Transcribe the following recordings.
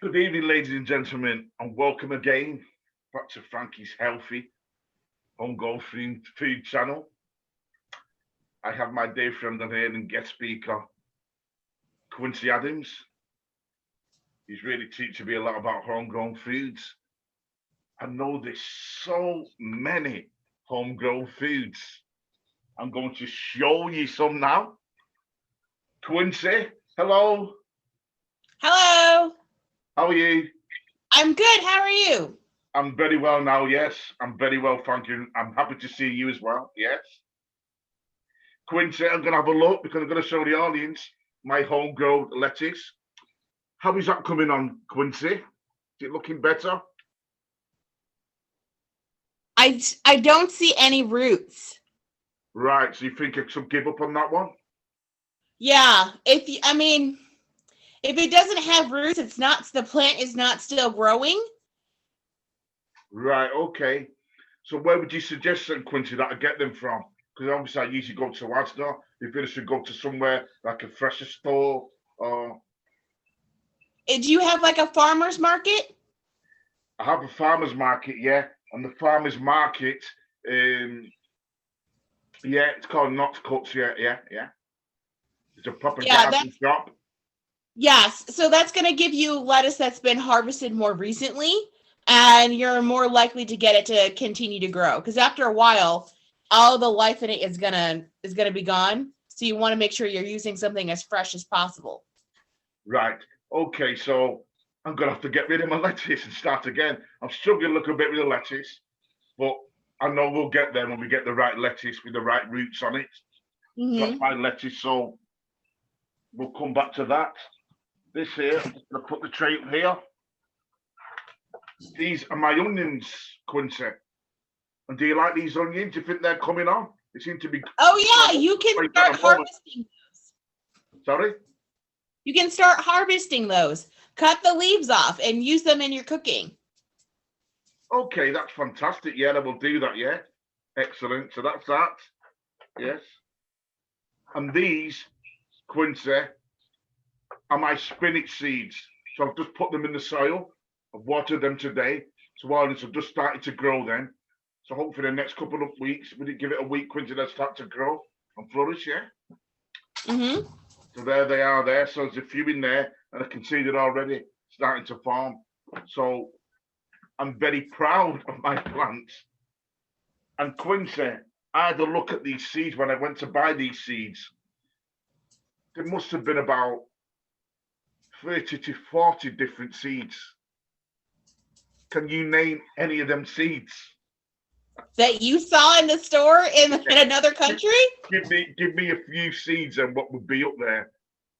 Good evening, ladies and gentlemen, and welcome again back to Frankie's Healthy Homegrown Food channel. I have my dear friend on here and guest speaker, Quincy Adams. He's really teaching me a lot about homegrown foods. I know there's so many homegrown foods. I'm going to show you some now. Quincy, hello. Hello. How are you? I'm good. How are you? I'm very well now, yes. I'm very well, thank you. I'm happy to see you as well, yes. Quincy, I'm going to have a look because I'm going to show the audience my homegrown lettuce. How is that coming on, Quincy? Is it looking better? I don't see any roots. Right, so you think I should give up on that one? Yeah, if it doesn't have roots, the plant is not still growing. Right, okay. So where would you suggest then, Quincy, that I get them from? Because obviously I usually go to Asda. If I should go to somewhere like a fresher store or Do you have like a farmer's market? I have a farmer's market, yeah. And the farmer's market, yeah, it's called Not Cuts, yeah. It's a proper Yeah, garden shop. yes. So that's going to give you lettuce that's been harvested more recently, and you're more likely to get it to continue to grow. Because after a while, all the life in it is gonna be gone. So you want to make sure you're using something as fresh as possible. Right. Okay, so I'm gonna have to get rid of my lettuce and start again. I'm struggling a little bit with the lettuce, but I know we'll get there when we get the right lettuce with the right roots on it. So that's Mm-hmm. my lettuce, so we'll come back to that. This here, I'm just gonna put the tray up here. These are my onions, Quincy. And do you like these onions? Do you think they're coming on? They seem to be Oh yeah, you can right at start the moment. harvesting those. Sorry? You can start harvesting those. Cut the leaves off and use them in your cooking. Okay, that's fantastic. Yeah, I will do that, yeah. Excellent. So that's that. Yes. And these, Quincy, are my spinach seeds. So I've just put them in the soil. I've watered them today. So while it's just started to grow then. So hopefully the next couple of weeks, we did give it a week, Quincy, they'll start to grow and flourish, yeah. Mm-hmm. So there they are there. So there's a few in there and I can see they're already starting to form. So I'm very proud of my plants. And Quincy, I had a look at these seeds when I went to buy these seeds. There must have been about 30 to 40 different seeds. Can you name any of them seeds? That you saw in the store in another country? Give me a few seeds and what would be up there.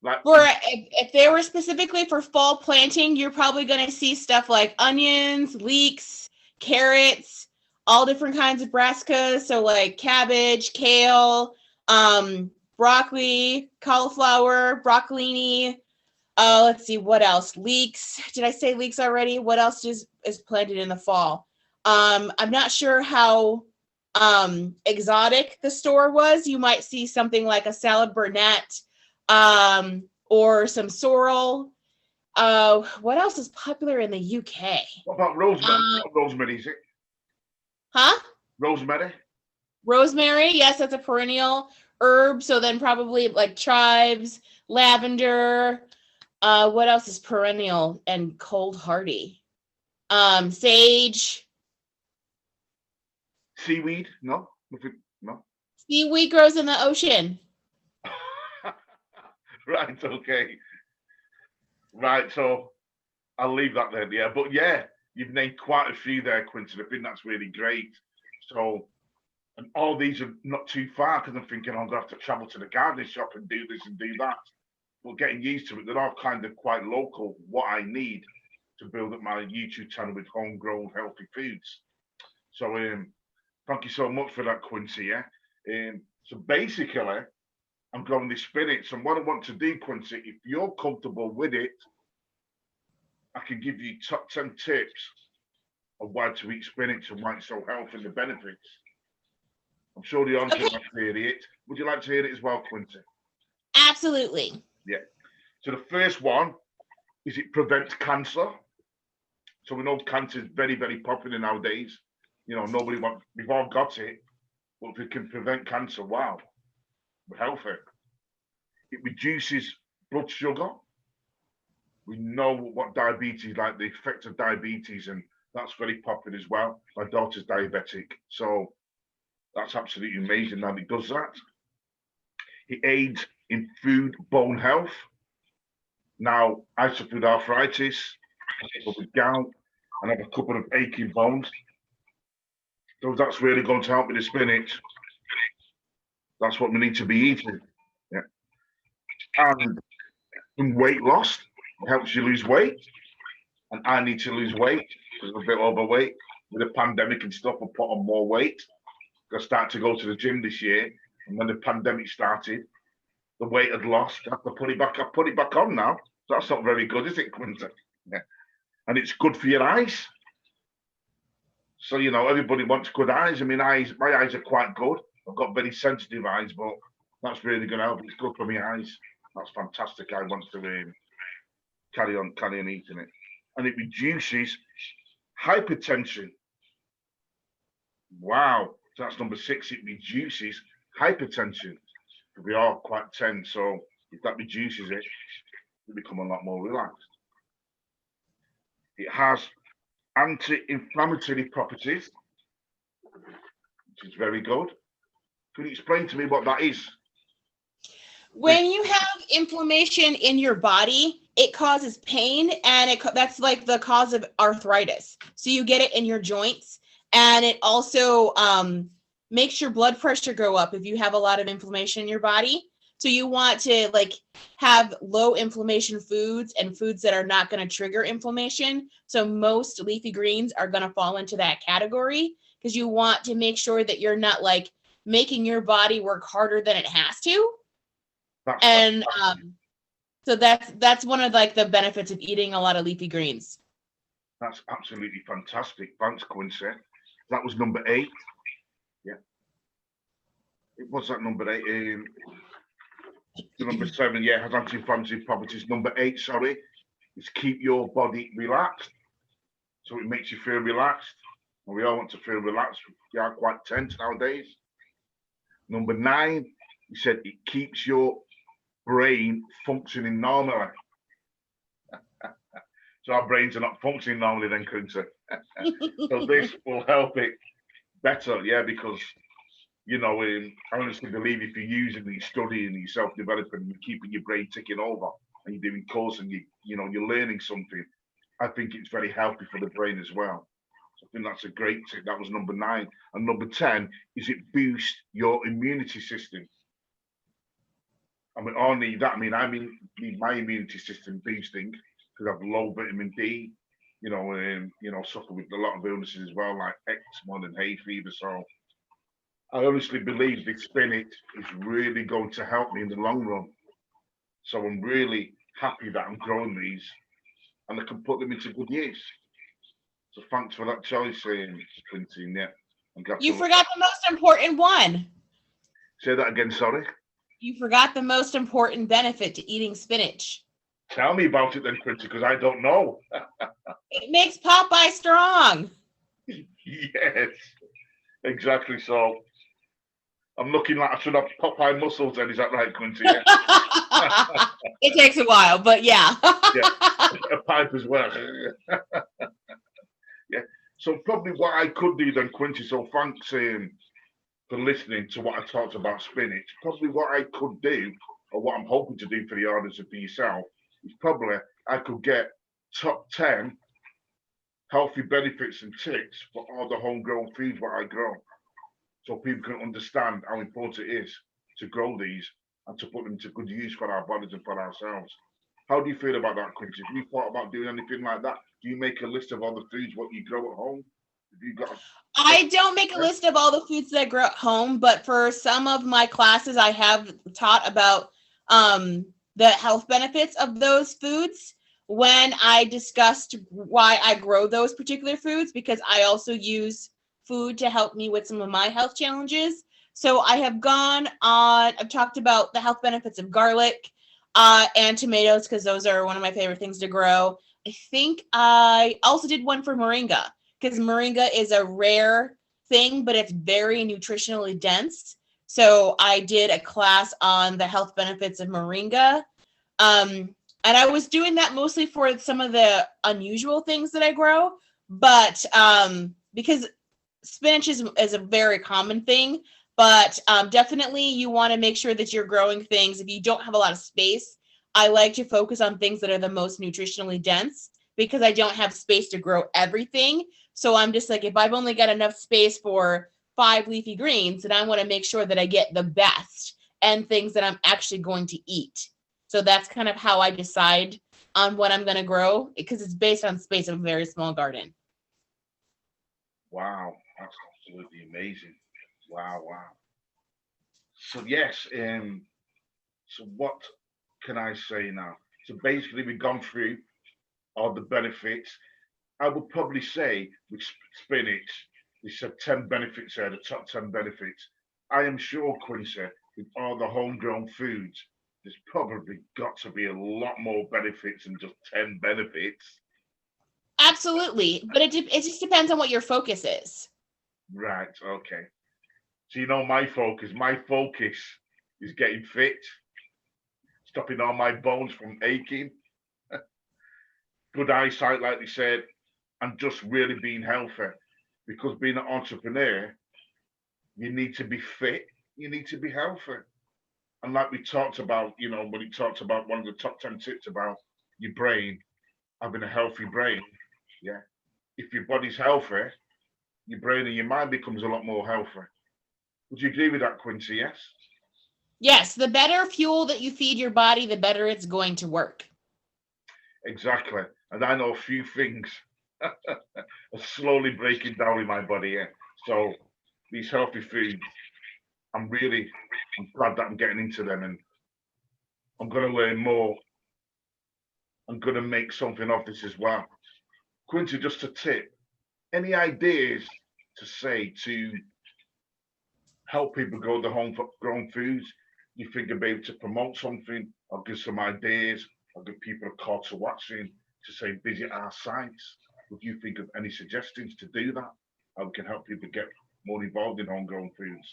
Like If they were specifically for fall planting, you're probably going to see stuff like onions, leeks, carrots, all different kinds of brassicas. So like cabbage, kale, broccoli, cauliflower, broccolini. Let's see what else. Leeks. Did I say leeks already? What else is planted in the fall? I'm not sure how exotic the store was. You might see something like a salad burnet, or some sorrel. What else is popular in the UK? what about rosemary? Rosemary, is it? Huh? Rosemary? Rosemary. Yes, that's a perennial herb. So then probably like chives, lavender. What else is perennial and cold hardy? Sage. Seaweed? No? No. Seaweed grows in the ocean. Right, okay. Right, so I'll leave that there, yeah. But yeah, you've named quite a few there, Quincy. I think that's really great. So, and all these are not too far because I'm thinking I'm going to have to travel to the garden shop and do this and do that. But getting used to it, they're all kind of quite local, what I need to build up my YouTube channel with homegrown healthy foods. So, thank you so much for that, Quincy, yeah. So basically, I'm growing this spinach. And what I want to do, Quincy, if you're comfortable with it, I can give you top 10 tips of why to eat spinach and why it's so healthy and the benefits. I'm sure the audience would like to hear it. Would you like to hear it as well, Quincy? Absolutely. Yeah. So the first one is it prevents cancer. So we know cancer is very, very popular nowadays. You know, we've all got it, but if we can prevent cancer, wow, we're healthy. It reduces blood sugar. We know what diabetes, like the effect of diabetes, and that's very popular as well. My daughter's diabetic, so that's absolutely amazing that it does that. It aids in food bone health. Now, I suffer with arthritis, I suffer with gout, and I have a couple of aching bones. So that's really going to help with the spinach. That's what we need to be eating. Yeah. And in weight loss, it helps you lose weight. And I need to lose weight because I'm a bit overweight. With the pandemic and stuff, I put on more weight. I started to go to the gym this year. And when the pandemic started, the weight had lost. I have to put it back. I put it back on now. So that's not very good, is it, Quinton? Yeah. And it's good for your eyes. So, you know, everybody wants good eyes. I mean, my eyes are quite good. I've got very sensitive eyes, but that's really going to help. It's good for my eyes. That's fantastic. I want to carry on eating it. And it reduces hypertension. Wow. So that's number 6. It reduces hypertension. We are quite tense. So if that reduces it, we become a lot more relaxed. It has anti-inflammatory properties, which is very good. Can you explain to me what that is? When you have inflammation in your body, it causes pain, and that's like the cause of arthritis. So you get it in your joints, and it also makes your blood pressure go up if you have a lot of inflammation in your body. So you want to like have low inflammation foods and foods that are not going to trigger inflammation. So most leafy greens are going to fall into that category because you want to make sure that you're not like making your body work harder than it has to. And so that's one of like the benefits of eating a lot of leafy greens. That's absolutely fantastic. Thanks, Quincey. That was number 8. Yeah. It was that number 8. Number 7, yeah, has anti-inflammatory properties. Number 8, sorry, is keep your body relaxed. So it makes you feel relaxed. And we all want to feel relaxed. We are quite tense nowadays. Number 9, he said it keeps your brain functioning normally. So our brains are not functioning normally then, Quincey. So this will help it better, yeah, because, you know, I honestly believe if you're using and you're studying and you're self-developing and you're keeping your brain ticking over and you're doing course and you're learning something, I think it's very healthy for the brain as well. So I think that's a great tip. That was number 9. And number 10 is it boosts your immunity system. And we all need that. I mean, need my immunity system boosting because I have low vitamin D, suffer with a lot of illnesses as well, like eczema and hay fever. So I honestly believe this spinach is really going to help me in the long run. So I'm really happy that I'm growing these and I can put them into good use. So thanks for that choice, Quincey. Yeah. You forgot the most important one. Say that again, sorry. You forgot the most important benefit to eating spinach. Tell me about it then, Quincey, because I don't know. It makes Popeye strong. Yes, exactly. So I'm looking like I should have Popeye muscles then. Is that right, Quincey? Yeah. It takes a while, but yeah. Yeah, a pipe as well. Yeah. So probably what I could do then, Quincey, so thanks for listening to what I talked about spinach. Probably what I could do, or what I'm hoping to do for the audience and for yourself, is probably I could get top 10 healthy benefits and tips for all the homegrown foods what I grow. So people can understand how important it is to grow these and to put them to good use for our bodies and for ourselves. How do you feel about that, Quincy? Have you thought about doing anything like that? Do you make a list of all the foods what you grow at home? Have you got? I don't make a list of all the foods that I grow at home, but for some of my classes, I have taught about the health benefits of those foods when I discussed why I grow those particular foods, because I also use food to help me with some of my health challenges. So I've talked about the health benefits of garlic. And tomatoes, because those are one of my favorite things to grow. I think I also did one for moringa, because moringa is a rare thing, but it's very nutritionally dense. So I did a class on the health benefits of moringa. And I was doing that mostly for some of the unusual things that I grow, but because spinach is a very common thing, but definitely you want to make sure that you're growing things. If you don't have a lot of space, I like to focus on things that are the most nutritionally dense because I don't have space to grow everything. So I'm just like, if I've only got enough space for 5 leafy greens, then I want to make sure that I get the best and things that I'm actually going to eat. So that's kind of how I decide on what I'm going to grow because it's based on space of a very small garden. Wow, that's absolutely amazing. Wow, wow. So yes, so what can I say now? So basically, we've gone through all the benefits. I would probably say with spinach, we said 10 benefits there, the top 10 benefits. I am sure, Quincy, with all the homegrown foods, there's probably got to be a lot more benefits than just 10 benefits. Absolutely, but it just depends on what your focus is. Right, okay. So you know my focus is getting fit, stopping all my bones from aching, good eyesight, like they said, and just really being healthy. Because being an entrepreneur, you need to be fit, you need to be healthy. And like we talked about, when we talked about one of the top 10 tips about your brain, having a healthy brain, yeah. If your body's healthy, your brain and your mind becomes a lot more healthy. Would you agree with that, Quincy? Yes? Yes, the better fuel that you feed your body, the better it's going to work. Exactly. And I know a few things are slowly breaking down in my body. Yeah. So these healthy foods, I'm glad that I'm getting into them and I'm going to learn more. I'm going to make something of this as well. Quincy, just a tip. Any ideas to say to help people grow their home grown foods? You think you'll be able to promote something or give some ideas or give people a call to action to say visit our sites? Would you think of any suggestions to do that? How we can help people get more involved in homegrown foods?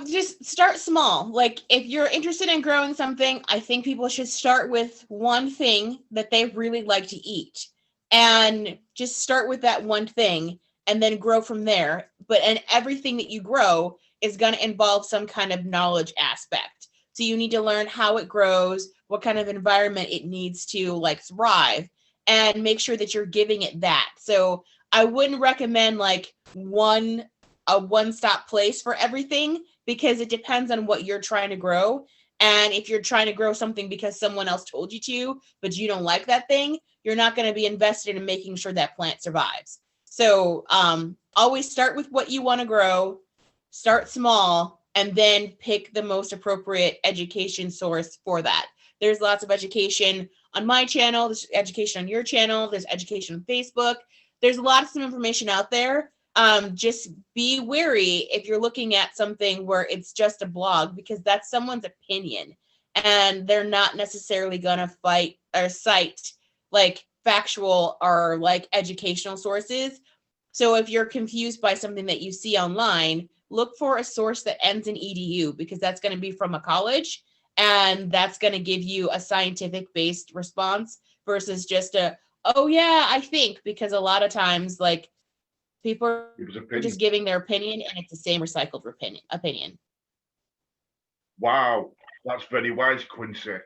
Just start small. Like if you're interested in growing something, I think people should start with one thing that they really like to eat and just start with that one thing and then grow from there. But and everything that you grow is going to involve some kind of knowledge aspect. So you need to learn how it grows, what kind of environment it needs to like thrive and make sure that you're giving it that. So I wouldn't recommend like a one-stop place for everything because it depends on what you're trying to grow. And if you're trying to grow something because someone else told you to, but you don't like that thing, you're not going to be invested in making sure that plant survives. So always start with what you want to grow, start small, and then pick the most appropriate education source for that. There's lots of education on my channel, there's education on your channel, there's education on Facebook. There's lots of information out there. Just be wary if you're looking at something where it's just a blog because that's someone's opinion and they're not necessarily going to fight or cite like factual or like educational sources. So if you're confused by something that you see online, look for a source that ends in edu because that's going to be from a college and that's going to give you a scientific based response versus just a oh yeah I think because a lot of times like people are just giving their opinion and it's the same recycled opinion. Wow, that's very wise, Quincy.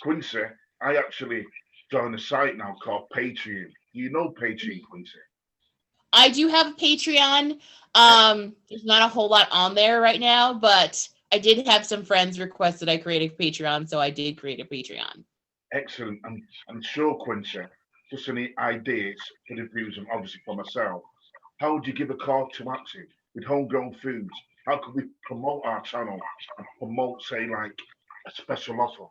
Quincy, I actually joined a site now called Patreon. Do you know Patreon, Quincy? I do have a Patreon. There's not a whole lot on there right now, but I did have some friends request that I create a Patreon, so I did create a Patreon. Excellent. I'm sure, Quincy, just any ideas for the views and obviously for myself. How would you give a call to action with homegrown foods? How could we promote our channel and promote, say, like a special offer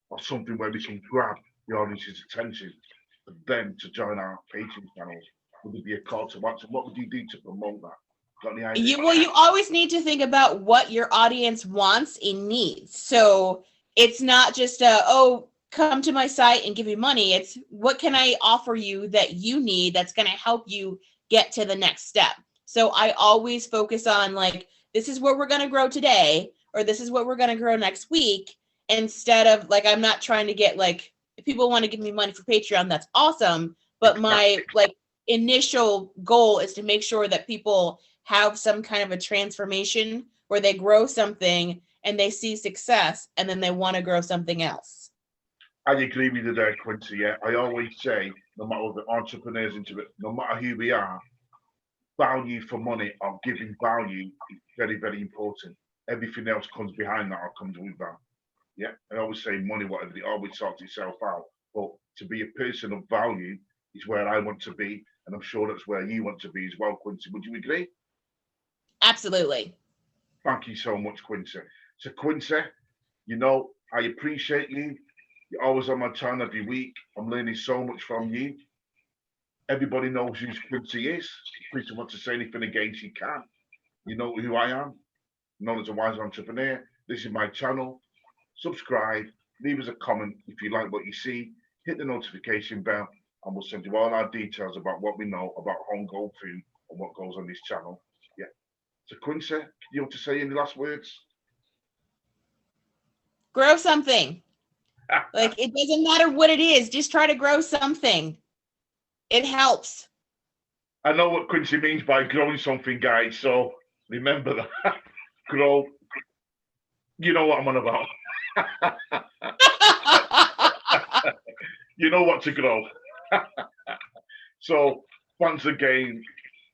or something where we can grab the audience's attention for them to join our Patreon channels? Would it be a call to action? What would you do to promote that? Got any ideas? You always need to think about what your audience wants and needs. So it's not just come to my site and give me money. It's what can I offer you that you need that's going to help you get to the next step. So I always focus on like, this is what we're going to grow today, or this is what we're going to grow next week. Instead of like, I'm not trying to get like, if people want to give me money for Patreon, that's awesome. But my like initial goal is to make sure that people have some kind of a transformation where they grow something and they see success and then they want to grow something else. I agree with you there, Quincy. Yeah, I always say, no matter what the entrepreneurs into it, no matter who we are, value for money or giving value is very, very important. Everything else comes behind that or comes with that. Yeah, I always say money, whatever, it always sorts itself out. But to be a person of value is where I want to be, and I'm sure that's where you want to be as well, Quincy. Would you agree? Absolutely. Thank you so much, Quincy. So, Quincy, you know, I appreciate you. You're always on my channel every week. I'm learning so much from you. Everybody knows who Quincy is. If Quincy wants to say anything against, he can. You know who I am. Known as a wise entrepreneur. This is my channel. Subscribe. Leave us a comment if you like what you see. Hit the notification bell, and we'll send you all our details about what we know about home-grown food and what goes on this channel. Yeah. So, Quincy, you want to say any last words? Grow something. Like, it doesn't matter what it is. Just try to grow something. It helps. I know what Quincy means by growing something, guys. So remember that. Grow. You know what I'm on about. You know what to grow. So once again,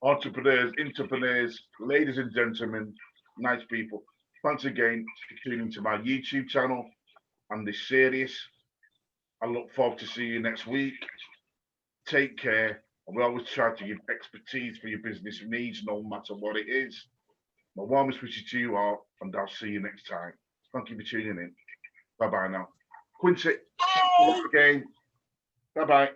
entrepreneurs, ladies and gentlemen, nice people. Once again, for tuning to my YouTube channel and this series. I look forward to seeing you next week. Take care. And we always try to give expertise for your business needs, no matter what it is. My warmest wishes to you all, and I'll see you next time. Thank you for tuning in. Bye-bye now. Quincy, again. Bye-bye.